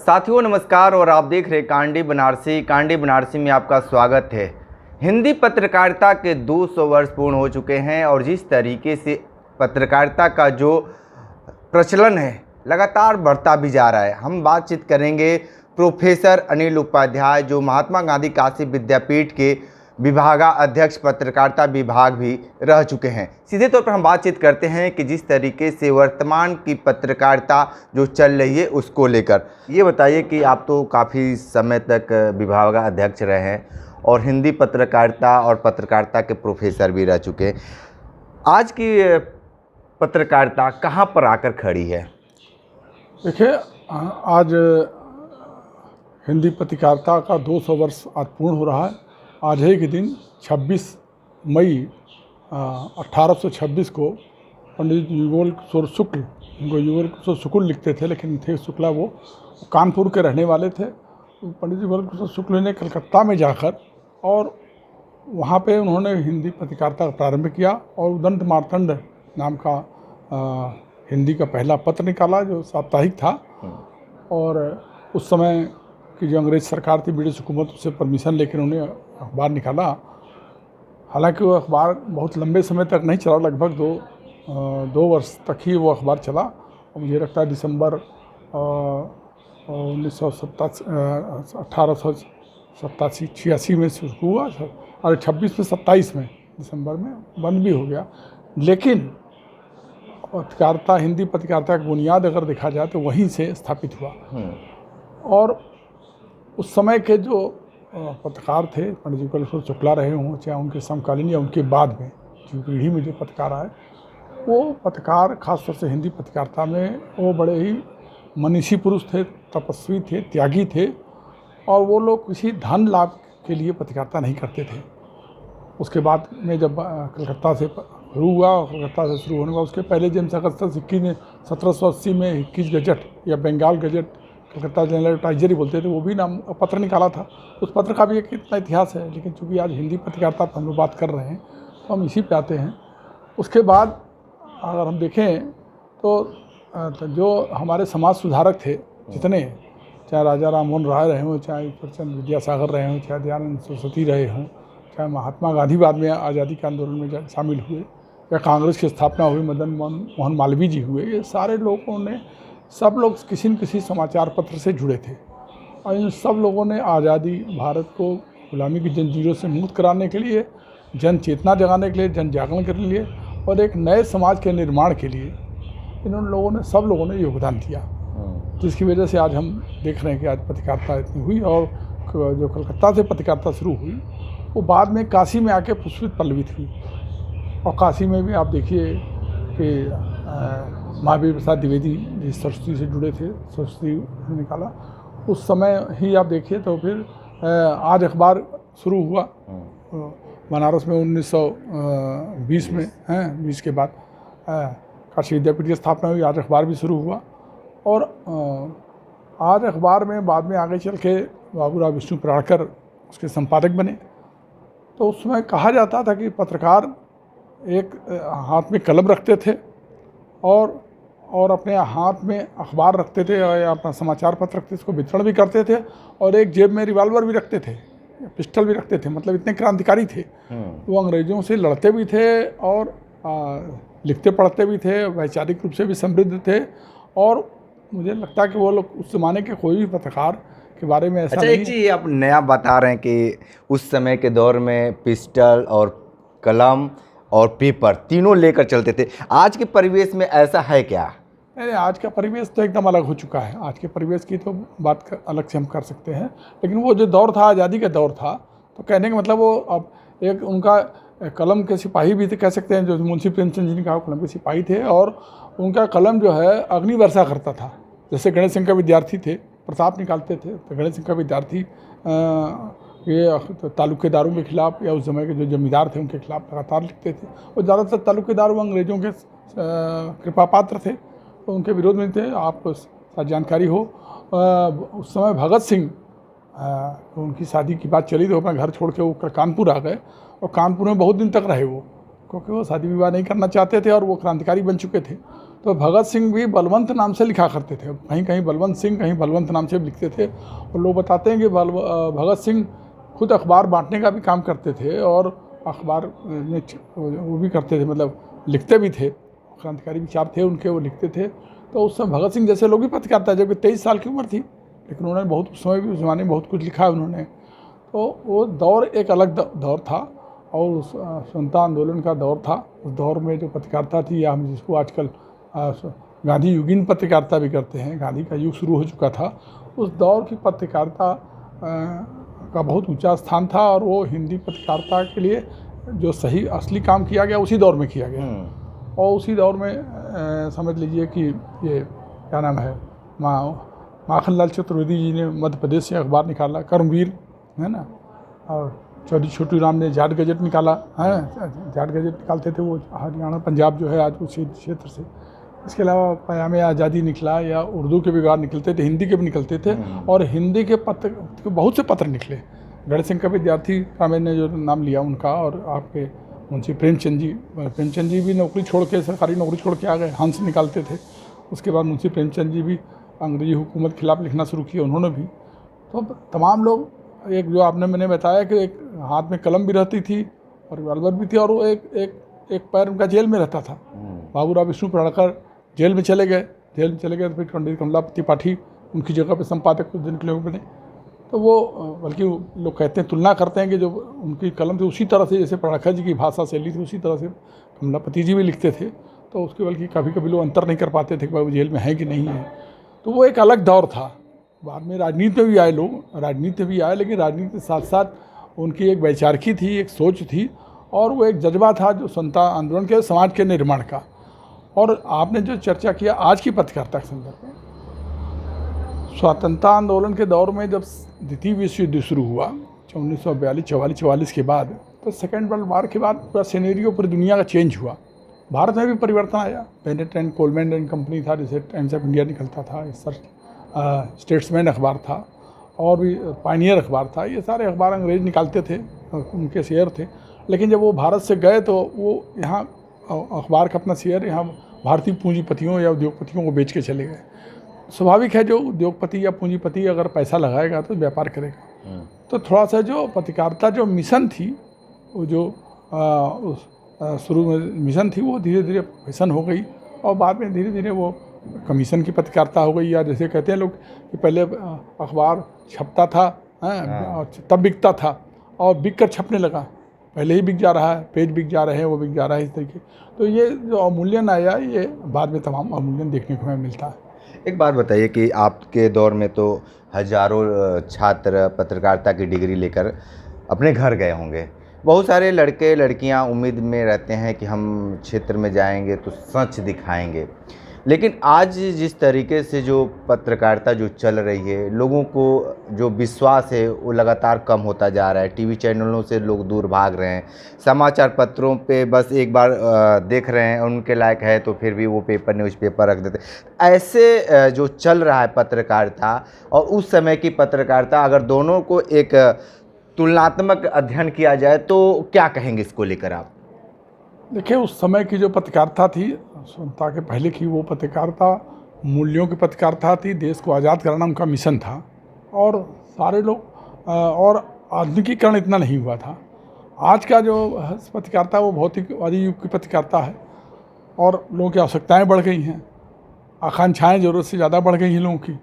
साथियों नमस्कार और आप देख रहे कांडी बनारसी में आपका स्वागत है। हिंदी पत्रकारिता के 200 वर्ष पूर्ण हो चुके हैं और जिस तरीके से पत्रकारिता का जो प्रचलन है लगातार बढ़ता भी जा रहा है। हम बातचीत करेंगे प्रोफेसर अनिल उपाध्याय जो महात्मा गांधी काशी विद्यापीठ के विभागाध्यक्ष पत्रकारिता विभाग भी रह चुके हैं। सीधे तौर पर हम बातचीत करते हैं कि जिस तरीके से वर्तमान की पत्रकारिता जो चल रही है उसको लेकर। ये बताइए कि आप तो काफ़ी समय तक विभागाध्यक्ष रहे हैं और हिंदी पत्रकारिता और पत्रकारिता के प्रोफेसर भी रह चुके हैं। आज की पत्रकारिता कहाँ पर आकर खड़ी है? देखिए, आज हिंदी पत्रकारिता का 200 वर्ष आज पूर्ण हो रहा है। आज ही के दिन 26 मई 1826 को पंडित युगल किशोर शुक्ल, उनको युगल किशोर शुक्ल लिखते थे लेकिन थे शुक्ला, वो कानपुर के रहने वाले थे। पंडित युगल किशोर शुक्ल ने कलकत्ता में जाकर और वहाँ पे उन्होंने हिंदी पत्रकारिता का प्रारंभ किया और उदंत मार्तंड नाम का हिंदी का पहला पत्र निकाला जो साप्ताहिक था। और उस समय कि जो अंग्रेज़ सरकार थी, ब्रिटिश हुकूमत, उससे परमिशन लेकर उन्होंने अखबार निकाला। हालांकि वो अखबार बहुत लंबे समय तक नहीं चला, लगभग दो वर्ष तक ही वो अखबार चला। और मुझे लगता है दिसंबर 1886 में शुरू हुआ और 26 में 27 में दिसंबर में बंद भी हो गया। लेकिन पत्रकारिता, हिंदी पत्रकारिता की बुनियाद अगर देखा जाए तो वहीं से स्थापित हुआ। और उस समय के जो पत्रकार थे, पंडित युगल किशोर शुक्ला रहे हों, चाहे उनके समकालीन या उनके बाद में जो पीढ़ी में जो पत्रकार आए, वो पत्रकार खासतौर से हिंदी पत्रकारिता में वो बड़े ही मनीषी पुरुष थे, तपस्वी थे, त्यागी थे। और वो लोग किसी धन लाभ के लिए पत्रकारिता नहीं करते थे। उसके बाद में जब कलकत्ता से शुरू हुआ, कलकत्ता से शुरू होने का उसके पहले जेम्स अगस्टस हिक्की ने 1780 में हिक्कीज गजट या Bengal gazette, Calcutta general advisory बोलते थे, वो भी नाम पत्र निकाला था। उस पत्र का भी एक इतना इतिहास है। लेकिन चूँकि आज हिंदी पत्रकारिता पर हम लोग बात कर रहे हैं तो हम इसी पे आते हैं। उसके बाद अगर हम देखें तो जो हमारे समाज सुधारक थे जितने, चाहे राजा राममोहन राय रहे हों, चाहे ईश्वरचंद्र विद्यासागर रहे हों, चाहे दयानंद सरस्वती रहे हों, चाहे महात्मा गांधी बाद में आज़ादी के आंदोलन में शामिल हुए, या कांग्रेस की स्थापना हुई, मदन मोहन मालवीय जी हुए, ये सारे लोगों ने, सब लोग किसी न किसी समाचार पत्र से जुड़े थे। और इन सब लोगों ने आज़ादी, भारत को गुलामी की जंजीरों से मुक्त कराने के लिए, जन चेतना जगाने के लिए, जन जागरण के लिए और एक नए समाज के निर्माण के लिए सब लोगों ने योगदान दिया। जिसकी वजह से आज हम देख रहे हैं कि आज पत्रकारिता इतनी हुई। और जो कलकत्ता से पत्रकारिता शुरू हुई वो बाद में काशी में आके पुष्पित पल्लवित हुई। और काशी में भी आप देखिए कि महावीर प्रसाद द्विवेदी जिस सरस्वती से जुड़े थे, सरस्वती निकाला, उस समय ही आप देखिए तो फिर आज अखबार शुरू हुआ बनारस में 1920 में, 20 के बाद काशी विद्यापीठ की स्थापना हुई, आज अखबार भी शुरू हुआ। और आज अखबार में बाद में आगे चल के बाबूराव विष्णु पराड़कर उसके संपादक बने। तो उस समय कहा जाता था कि पत्रकार एक हाथ में कलम रखते थे और अपने हाथ में अखबार रखते थे या अपना समाचार पत्र रखते थे, इसको वितरण भी करते थे, और एक जेब में रिवॉल्वर भी रखते थे, पिस्टल भी रखते थे। मतलब इतने क्रांतिकारी थे। वो अंग्रेज़ों से लड़ते भी थे और लिखते पढ़ते भी थे, वैचारिक रूप से भी समृद्ध थे। और मुझे लगता है कि वो लोग उस ज़माने के कोई भी पत्रकार के बारे में ऐसा नहीं। एक चीज़ आप नया बता रहे हैं कि उस समय के दौर में पिस्टल और कलम और पेपर तीनों लेकर चलते थे। आज के परिवेश में ऐसा है क्या? अरे आज का परिवेश तो एकदम अलग हो चुका है। आज के परिवेश की तो बात अलग से हम कर सकते हैं। लेकिन वो जो दौर था, आज़ादी का दौर था, तो कहने का मतलब वो अब एक उनका कलम के सिपाही भी थे, कह सकते हैं, जो मुंशी प्रेमचंद जी ने कहा कलम के सिपाही थे। और उनका कलम जो है अग्नि वर्षा करता था। जैसे गणेश सिंह का विद्यार्थी थे, प्रताप निकालते थे, तो गणेश सिंह का विद्यार्थी ये तालुकेदारों के खिलाफ या उस समय के जो जमींदार थे उनके खिलाफ लगातार लिखते थे। और ज़्यादातर तालुकेदार वो अंग्रेज़ों के कृपा पात्र थे, तो उनके विरोध में थे। आपको जानकारी हो, उस समय भगत सिंह, उनकी शादी की बात चली तो अपना घर छोड़ के वो कानपुर आ गए और कानपुर में बहुत दिन तक रहे वो, क्योंकि वो शादी विवाह नहीं करना चाहते थे और वो क्रांतिकारी बन चुके थे। तो भगत सिंह भी बलवंत नाम से लिखा करते थे, कहीं कहीं बलवंत सिंह, कहीं बलवंत नाम से भी लिखते थे। और लोग बताते हैं कि भगत सिंह खुद अखबार बांटने का भी काम करते थे और अखबार में वो भी करते थे, मतलब लिखते भी थे, क्रांतिकारी विचार थे उनके, वो लिखते थे। तो उस समय भगत सिंह जैसे लोग भी पत्रकारिता, जबकि 23 साल की उम्र थी, लेकिन उन्होंने बहुत उस समय भी, उस ज़माने में बहुत कुछ लिखा है उन्होंने। तो वो दौर एक अलग दौर था और उस स्वतंत्रता आंदोलन का दौर था। उस दौर में जो पत्रकारिता थी, या हम जिसको आजकल गांधी युगीन पत्रकारिता भी करते हैं, गांधी का युग शुरू हो चुका था, उस दौर की पत्रकारिता का बहुत ऊंचा स्थान था। और वो हिंदी पत्रकारिता के लिए जो सही असली काम किया गया उसी दौर में किया गया। और उसी दौर में समझ लीजिए कि ये क्या नाम है, माखनलाल चतुर्वेदी जी ने मध्य प्रदेश से अखबार निकाला, कर्मवीर है ना, और चौधरी छोटू राम ने जाट गजट निकाला है, जाट गजट निकालते थे वो हरियाणा पंजाब जो है आज उसी क्षेत्र से। इसके अलावा पयामे आज़ादी निकला, या उर्दू के भी अखबार निकलते थे, हिंदी के भी निकलते थे, और हिंदी के पत्र बहुत से पत्र निकले। गढ़ सिंह का विद्यार्थी का मैंने जो नाम लिया उनका, और आपके मुंशी प्रेमचंद जी भी नौकरी छोड़ के, सरकारी नौकरी छोड़ के आ गए, हंस निकालते थे। उसके बाद मुंशी प्रेमचंद जी भी अंग्रेजी हुकूमत के खिलाफ लिखना शुरू किया उन्होंने भी। तो तमाम लोग, एक जो आपने मैंने बताया कि एक हाथ में कलम भी रहती थी और रिवॉल्वर भी थी, और वो एक पैर उनका जेल में रहता था। बाबूराव विष्णु पढ़कर जेल में चले गए, तो फिर पंडित कमलापति पाठी उनकी जगह पे संपादक कुछ दिन के लिए बने। तो वो बल्कि लोग कहते हैं, तुलना करते हैं कि जो उनकी कलम थी उसी तरह से जैसे पराखा जी की भाषा शैली थी, उसी तरह से कमलापति जी भी लिखते थे। तो उसके बल्कि कभी कभी लोग अंतर नहीं कर पाते थे कि भाई वो जेल में है कि नहीं है। तो वो एक अलग दौर था। बाद में राजनीति में भी आए लोग, राजनीति भी आए, लेकिन राजनीति के साथ साथ उनकी एक वैचारिकी थी, एक सोच थी, और वो एक जज्बा था जो स्वतंत्रता आंदोलन के, समाज के निर्माण का। और आपने जो चर्चा किया आज की पत्रकारिता के संदर्भ में, स्वतंत्रता आंदोलन के दौर में जब द्वितीय विश्व युद्ध शुरू हुआ 1942-44 के बाद, तो सेकेंड वर्ल्ड वॉर के बाद पूरा सिनेरियो पूरी दुनिया का चेंज हुआ। भारत में भी परिवर्तन आया। Bennett and Colman and company था, जैसे टाइम्स ऑफ इंडिया निकलता था, स्टेट्समैन अखबार था, और भी पायनियर अखबार था। ये सारे अखबार अंग्रेज निकालते थे, उनके शेयर थे। लेकिन जब वो भारत से गए तो वो यहाँ अखबार का अपना शेयर यहाँ भारतीय पूंजीपतियों या उद्योगपतियों को बेच के चले गए। स्वाभाविक है, जो उद्योगपति या पूंजीपति अगर पैसा लगाएगा तो व्यापार करेगा। तो थोड़ा सा जो पत्रकारिता जो मिशन थी, वो जो शुरू में मिशन थी, वो धीरे धीरे फैशन हो गई, और बाद में धीरे धीरे वो कमीशन की पत्रकारिता हो गई। या जैसे कहते हैं लोग कि पहले अखबार छपता था और तब बिकता था, और बिक कर छपने लगा, पहले ही बिक जा रहा है, पेज बिक जा रहे हैं, वो बिक जा रहा है, इस तरीके। तो ये जो अवमूल्यन आया, ये बाद में तमाम अवमूल्यन देखने को हमें मिलता है। एक बात बताइए कि आपके दौर में तो हजारों छात्र पत्रकारिता की डिग्री लेकर अपने घर गए होंगे। बहुत सारे लड़के लड़कियां उम्मीद में रहते हैं कि हम क्षेत्र में जाएंगे तो सच दिखाएंगे, लेकिन आज जिस तरीके से जो पत्रकारिता जो चल रही है, लोगों को जो विश्वास है वो लगातार कम होता जा रहा है। टीवी चैनलों से लोग दूर भाग रहे हैं, समाचार पत्रों पे बस एक बार देख रहे हैं, उनके लायक है तो फिर भी वो पेपर न्यूज़पेपर रख देते। ऐसे जो चल रहा है पत्रकारिता और उस समय की पत्रकारिता, अगर दोनों को एक तुलनात्मक अध्ययन किया जाए तो क्या कहेंगे इसको लेकर आप? देखिए, उस समय की जो पत्रकारिता थी, स्वतंत्रता के पहले की, वो पत्रकारिता मूल्यों की पत्रकारिता थी। देश को आज़ाद कराना उनका मिशन था, और सारे लोग, और आधुनिकीकरण इतना नहीं हुआ था। आज का जो पत्रकारिता वो भौतिकवादी युग की पत्रकारिता है, और लोगों की आवश्यकताएं बढ़ गई हैं, आकांक्षाएं ज़रूरत से ज़्यादा बढ़ गई हैं लोगों की।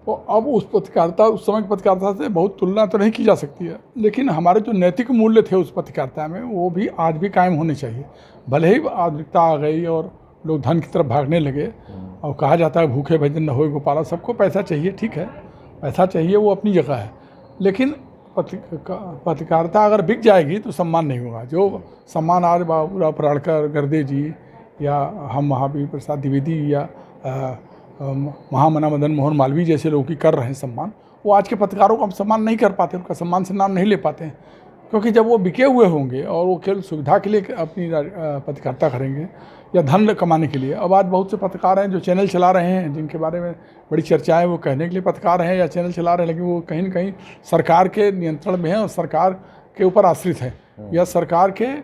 तो अब उस पत्रकारिता, उस समय की पत्रकारिता से बहुत तुलना तो नहीं की जा सकती है, लेकिन हमारे जो नैतिक मूल्य थे उस पत्रकारिता में, वो भी आज भी कायम होने चाहिए। भले ही आधुनिकता आ गई और लोग धन की तरफ भागने लगे, और कहा जाता है भूखे भजन न होए गोपाला, सबको पैसा चाहिए, ठीक है, पैसा चाहिए, वो अपनी जगह है। लेकिन पत्रकारिता अगर बिक जाएगी तो सम्मान नहीं होगा। जो सम्मान आज बाबूराव पराड़कर, गर्दे जी, या हम महावीर प्रसाद द्विवेदी, या महामना मदन मोहन मालवीय जैसे लोग की कर रहे हैं सम्मान, वो आज के पत्रकारों को हम सम्मान नहीं कर पाते, उनका सम्मान से नाम नहीं ले पाते हैं। क्योंकि जब वो बिके हुए होंगे और वो केवल सुविधा के लिए अपनी पत्रकारिता करेंगे या धन कमाने के लिए। अब आज बहुत से पत्रकार हैं जो चैनल चला रहे हैं, जिनके बारे में बड़ी चर्चाएं, वो कहने के लिए पत्रकार हैं या चैनल चला रहे हैं, लेकिन वो कहीं न कहीं सरकार के नियंत्रण में है और सरकार के ऊपर आश्रित है, या सरकार के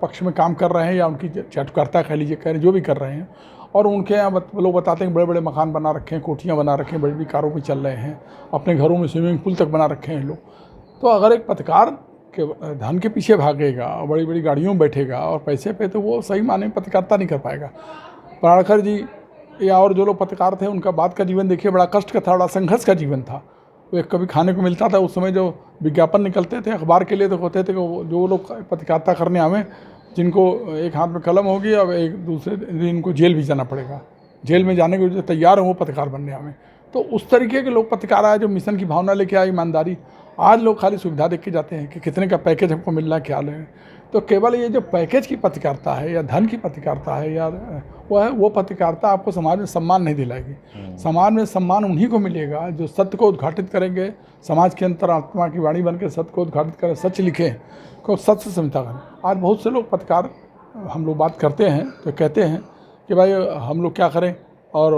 पक्ष में काम कर रहे हैं, या उनकी चाटुकारिता कह लीजिए, कह रहे जो भी कर रहे हैं। और उनके यहाँ लोग बताते हैं कि बड़े बड़े मकान बना रखे हैं, कोठियाँ बना रखे हैं, बड़ी बड़ी कारों में चल रहे हैं, अपने घरों में स्विमिंग पूल तक बना रखे हैं लोग। तो अगर एक पत्रकार के धन के पीछे भागेगा और बड़ी बड़ी गाड़ियों में बैठेगा और पैसे पे, तो वो सही माने में पत्रकारिता नहीं कर पाएगा। पराड़कर जी या और जो लोग पत्रकार थे, उनका बाद का जीवन देखिए, बड़ा कष्ट का था, बड़ा संघर्ष का जीवन था। वो एक कभी खाने को मिलता था, उस समय जो विज्ञापन निकलते थे अखबार के लिए, तो होते थे कि जो लोग पत्रकारिता करने आवे, जिनको एक हाथ में कलम होगी और एक दूसरे दिन इनको जेल भी जाना पड़ेगा, जेल में जाने के लिए तैयार हो वो पत्रकार बनने आवे। तो उस तरीके के लोग पत्रकार आए जो मिशन की भावना लेके आए, ईमानदारी। आज लोग खाली सुविधा देख के जाते हैं कि कितने का पैकेज हमको मिल रहा है, क्या लें। तो केवल ये जो पैकेज की पत्रकारिता है या धन की पत्रकारिता है या वो पत्रकारिता आपको समाज में सम्मान नहीं दिलाएगी। समाज में सम्मान उन्हीं को मिलेगा जो सत्य को उद्घाटित करेंगे, समाज के अंतरात्मा की वाणी बन के सत्य को उद्घाटित करें, सच लिखें, को सच से समझता करें। आज बहुत से लोग पत्रकार, हम लोग बात करते हैं तो कहते हैं कि भाई हम लोग क्या करें, और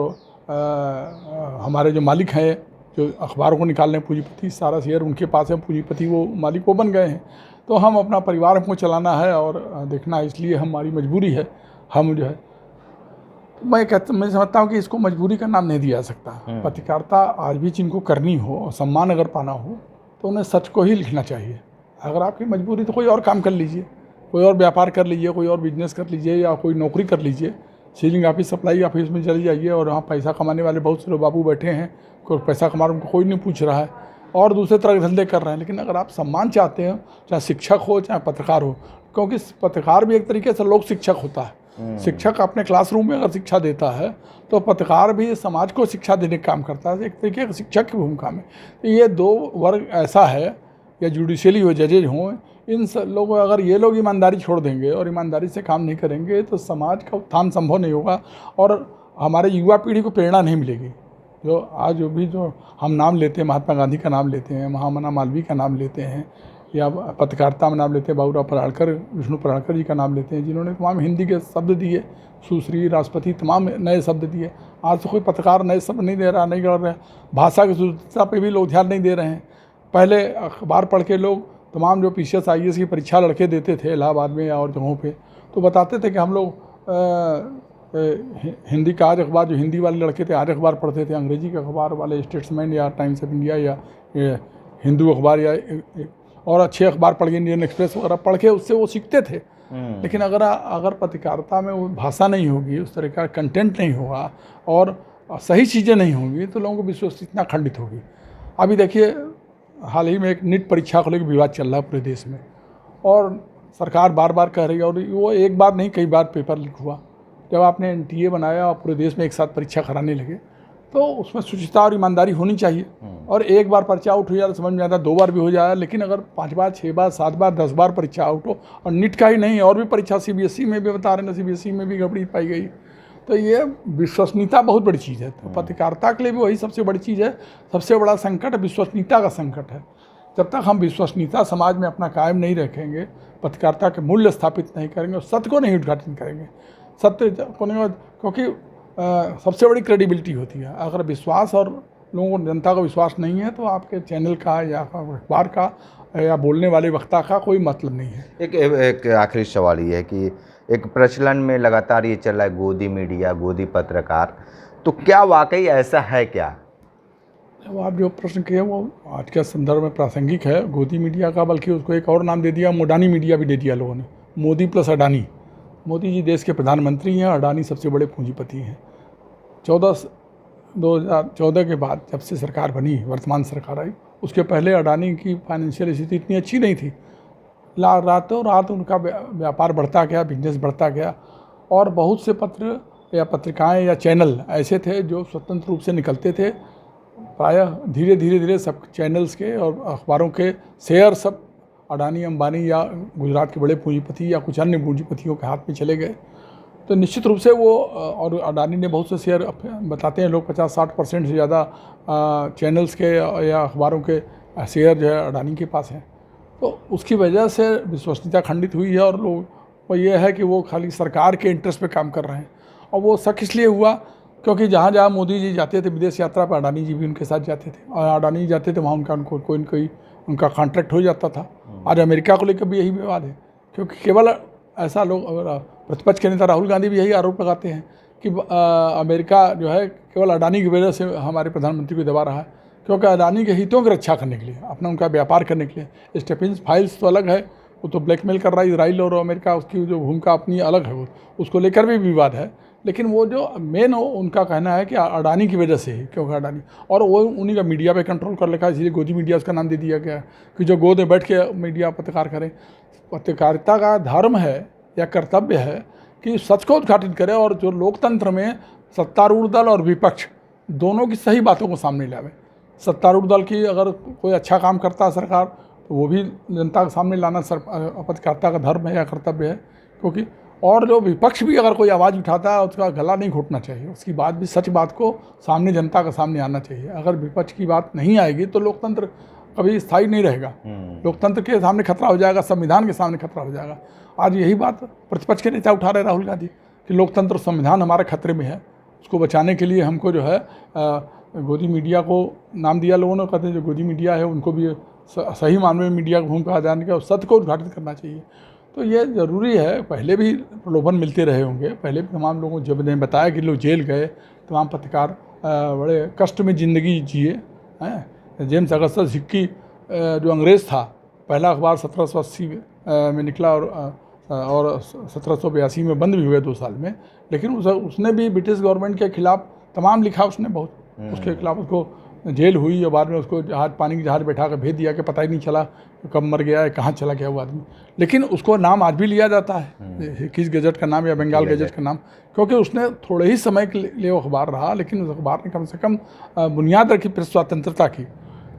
हमारे जो मालिक हैं, जो अखबारों को निकाल रहे हैं, पूंजीपति, सारा शेयर उनके पास है, पूंजीपति वो मालिक वो बन गए हैं। तो हम अपना परिवार हमको चलाना है और देखना है, इसलिए हमारी मजबूरी है। हम जो है, मैं समझता हूँ कि इसको मजबूरी का नाम नहीं दिया जा सकता। पत्रकारिता आज भी जिनको करनी हो और सम्मान अगर पाना हो तो उन्हें सच को ही लिखना चाहिए। अगर आपकी मजबूरी तो कोई और काम कर लीजिए, कोई और व्यापार कर लीजिए, कोई और बिजनेस कर लीजिए या कोई नौकरी कर लीजिए, सीलिंग ऑफिस, सप्लाई ऑफिस में चले जाइए और वहाँ पैसा कमाने वाले बहुत से लोग बाबू बैठे हैं, कोई पैसा कमा रहे हैं, उनको कोई नहीं पूछ रहा है और दूसरे तरह के धंधे कर रहे हैं। लेकिन अगर आप सम्मान चाहते हो, चाहे शिक्षक हो चाहे पत्रकार हो, क्योंकि पत्रकार भी एक तरीके से लोक शिक्षक होता है। शिक्षक अपने क्लासरूम में अगर शिक्षा देता है तो पत्रकार भी समाज को शिक्षा देने का काम करता है, एक तरीके से शिक्षक की भूमिका में। तो ये दो वर्ग ऐसा है, या जुडिशली हो, जजेज हों, इन लोग अगर ये लोग ईमानदारी छोड़ देंगे और ईमानदारी से काम नहीं करेंगे तो समाज का उत्थान संभव नहीं होगा और हमारे युवा पीढ़ी को प्रेरणा नहीं मिलेगी। जो आज जो हम नाम लेते हैं, महात्मा गांधी का नाम लेते हैं, महामना मालवीय का नाम लेते हैं, या पत्रकारिता में नाम लेते हैं बाबूराव पराड़कर, विष्णु पराड़कर जी का नाम लेते हैं, जिन्होंने तमाम हिंदी के शब्द दिए, सुश्री, राष्ट्रपति, तमाम नए शब्द दिए। आज तो कोई पत्रकार नए शब्द नहीं दे रहा, नहीं कर रहा। भाषा की शुद्धता पे भी लोग ध्यान नहीं दे रहे हैं। पहले अखबार पढ़ के लोग तमाम जो PCS IAS की परीक्षा लड़के देते थे इलाहाबाद में या और जगहों पे, तो बताते थे कि हम लोग हिंदी का आज अखबार, जो हिंदी वाले लड़के थे आज अखबार पढ़ते थे, अंग्रेजी के अखबार वाले स्टेट्समैन या टाइम्स ऑफ इंडिया या हिंदू अखबार या और अच्छे अखबार पढ़ के, इंडियन एक्सप्रेस वगैरह पढ़ के उससे वो सीखते थे। लेकिन अगर पत्रकारिता में वो भाषा नहीं होगी, उस तरह का कंटेंट नहीं होगा और सही चीज़ें नहीं होंगी तो लोगों को विश्वसनीयता खंडित होगी। अभी देखिए हाल ही में एक नीट परीक्षा को लेकर विवाद चल रहा है पूरे देश में और सरकार बार बार कह रही है, और वो एक बार नहीं कई बार पेपर लीक हुआ। जब आपने NTA बनाया और पूरे देश में एक साथ परीक्षा कराने लगे तो उसमें शुचिता और ईमानदारी होनी चाहिए। और एक बार पर्चा आउट हो जाए तो समझ में आता है, 2 बार भी हो जाए, लेकिन अगर 5 बार, 6 बार, 7 बार, 10 बार परीक्षा आउट हो, और नीट का ही नहीं और भी परीक्षा CBSE में भी बता रहे हैं, CBSE में भी गड़बड़ी पाई गई, तो ये विश्वसनीयता बहुत बड़ी चीज़ है। तो पत्रकारिता के लिए भी वही सबसे बड़ी चीज़ है। सबसे बड़ा संकट विश्वसनीयता का संकट है। जब तक हम विश्वसनीयता समाज में अपना कायम नहीं रखेंगे, पत्रकारिता के मूल्य स्थापित नहीं करेंगे और सत्य को नहीं उद्घाटित करेंगे, सत्य को नहीं, क्योंकि सबसे बड़ी क्रेडिबिलिटी होती है। अगर विश्वास और लोगों को, जनता का विश्वास नहीं है तो आपके चैनल का या अखबार का या बोलने वाले वक्ता का कोई मतलब नहीं है। एक आखिरी सवाल ये है कि एक प्रचलन में लगातार ये चल रहा है गोदी मीडिया, गोदी पत्रकार, तो क्या वाकई ऐसा है क्या? वो आप जो प्रश्न किए वो आज के संदर्भ में प्रासंगिक है गोदी मीडिया का, बल्कि उसको एक और नाम दे दिया, मोडानी मीडिया भी दे दिया लोगों ने, मोदी प्लस अडानी। मोदी जी देश के प्रधानमंत्री हैं, अडानी सबसे बड़े पूंजीपति हैं। 2014 के बाद जब से सरकार बनी, वर्तमान सरकार आई, उसके पहले अडानी की फाइनेंशियल स्थिति इतनी अच्छी नहीं थी। रातों रात उनका व्यापार बढ़ता गया, बिजनेस बढ़ता गया और बहुत से पत्र या पत्रिकाएं या चैनल ऐसे थे जो स्वतंत्र रूप से निकलते थे। प्रायः धीरे धीरे सब चैनल्स के और अखबारों के शेयर सब अडानी, अंबानी या गुजरात के बड़े पूंजीपति या कुछ अन्य पूंजीपतियों के हाथ में चले गए। तो निश्चित रूप से वो, और अडानी ने बहुत से शेयर, बताते हैं लोग 50-60% से ज़्यादा चैनल्स के या अखबारों के शेयर जो है अडानी के पास हैं। तो उसकी वजह से विश्वसनीयता खंडित हुई है और लोग वो ये है कि वो खाली सरकार के इंटरेस्ट पे काम कर रहे हैं। और वो शक इसलिए हुआ क्योंकि जहाँ जहाँ मोदी जी जाते थे विदेश यात्रा पर, अडानी जी भी उनके साथ जाते थे और अडानी जी जाते थे वहाँ उनको कोई न कोई उनका कॉन्ट्रैक्ट हो जाता था। आज अमेरिका को लेकर भी यही विवाद है, क्योंकि केवल ऐसा लोग, प्रतिपक्ष के नेता राहुल गांधी भी यही आरोप लगाते हैं कि अमेरिका जो है केवल अडानी की वजह से हमारे प्रधानमंत्री को दबा रहा है, क्योंकि अडानी के हितों की रक्षा करने के लिए, अपना उनका व्यापार करने के लिए। स्टेफेंस फाइल्स तो अलग है, वो तो ब्लैकमेल कर रहा है इसराइल और अमेरिका, उसकी जो भूमिका अपनी अलग है, वो उसको लेकर भी विवाद है। लेकिन वो जो मेन हो उनका कहना है कि अडानी की वजह से ही, क्योंकि अडानी और वो उन्हीं का मीडिया पे कंट्रोल कर रखा है, इसलिए गोदी मीडिया उसका नाम दे दिया गया कि जो गोद में बैठ के मीडिया पत्रकार करें। पत्रकारिता का धर्म है या कर्तव्य है कि सच को उद्घाटित करे और जो लोकतंत्र में सत्तारूढ़ दल और विपक्ष दोनों की सही बातों को सामने लावे। सत्तारूढ़ दल की अगर कोई अच्छा काम करता है सरकार, तो वो भी जनता के सामने लाना पत्रकारिता का धर्म है या कर्तव्य है, क्योंकि और जो विपक्ष भी अगर कोई आवाज़ उठाता है उसका गला नहीं घोटना चाहिए, उसकी बात भी सच बात को सामने जनता के सामने आना चाहिए। अगर विपक्ष की बात नहीं आएगी तो लोकतंत्र कभी स्थायी नहीं रहेगा, लोकतंत्र के सामने खतरा हो जाएगा, संविधान के सामने खतरा हो जाएगा। आज यही बात प्रतिपक्ष के नेता उठा रहे राहुल गांधी कि लोकतंत्र संविधान हमारे खतरे में है, उसको बचाने के लिए हमको जो है गोदी मीडिया को नाम दिया लोगों ने, कहते हैं जो गोदी मीडिया है उनको भी सही मानने में मीडिया की भूमिका अदा करके और सत्य को उद्घाटित करना चाहिए। तो ये ज़रूरी है। पहले भी प्रलोभन मिलते रहे होंगे, पहले भी तमाम लोगों जब ने बताया कि लोग जेल गए, तमाम पत्रकार बड़े कष्ट में ज़िंदगी जिए हैं। जेम्स अगस्टस हिक्की जो अंग्रेज़ था, पहला अखबार 1780 में निकला और 1782 में बंद भी हुए 2 साल में, लेकिन उसने भी ब्रिटिश गवर्नमेंट के खिलाफ तमाम लिखा उसने बहुत, उसके खिलाफ उसको जेल हुई और बाद में उसको जहाज, पानी की जहाज बैठा कर भेज दिया कि पता ही नहीं चला कब मर गया है, कहाँ चला गया वो आदमी। लेकिन उसको नाम आज भी लिया जाता है, किस गजट का नाम या बंगाल गजट का नाम, क्योंकि उसने थोड़े ही समय के लिए वो अखबार रहा, लेकिन उस अखबार ने कम से कम बुनियाद रखी प्रेस स्वतंत्रता की।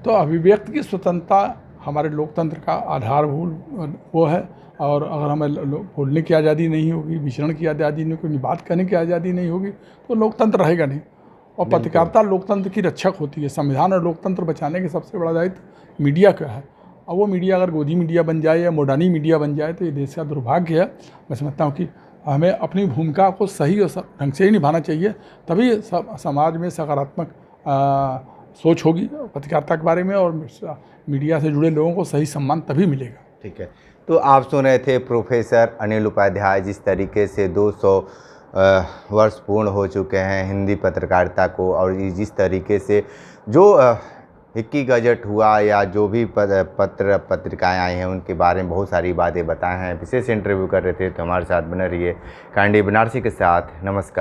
तो अभिव्यक्ति की स्वतंत्रता हमारे लोकतंत्र का आधारभूत वो है, और अगर हमें बोलने की आज़ादी नहीं होगी, विचरण की आज़ादी नहीं होगी, बात करने की आज़ादी नहीं होगी, तो लोकतंत्र रहेगा नहीं। और पत्रकारिता लोकतंत्र की रक्षक होती है। संविधान और लोकतंत्र बचाने के सबसे बड़ा दायित्व मीडिया का है, और वो मीडिया अगर गोदी मीडिया बन जाए या मोडानी मीडिया बन जाए तो ये देश का दुर्भाग्य है। मैं समझता हूँ कि हमें अपनी भूमिका को सही और ढंग से ही निभाना चाहिए, तभी समाज में सकारात्मक सोच होगी पत्रकारिता के बारे में, और मीडिया से जुड़े लोगों को सही सम्मान तभी मिलेगा। ठीक है, तो आप सुन रहे थे प्रोफेसर अनिल उपाध्याय। जिस तरीके से 200 वर्ष पूर्ण हो चुके हैं हिंदी पत्रकारिता को, और जिस तरीके से जो हिक्की गजट हुआ या जो भी पत्रिकाएं आई हैं उनके बारे में बहुत सारी बातें बताए हैं, विशेष इंटरव्यू कर रहे थे। तो हमारे साथ बने रहिए। कांडी बनारसी के साथ। नमस्कार।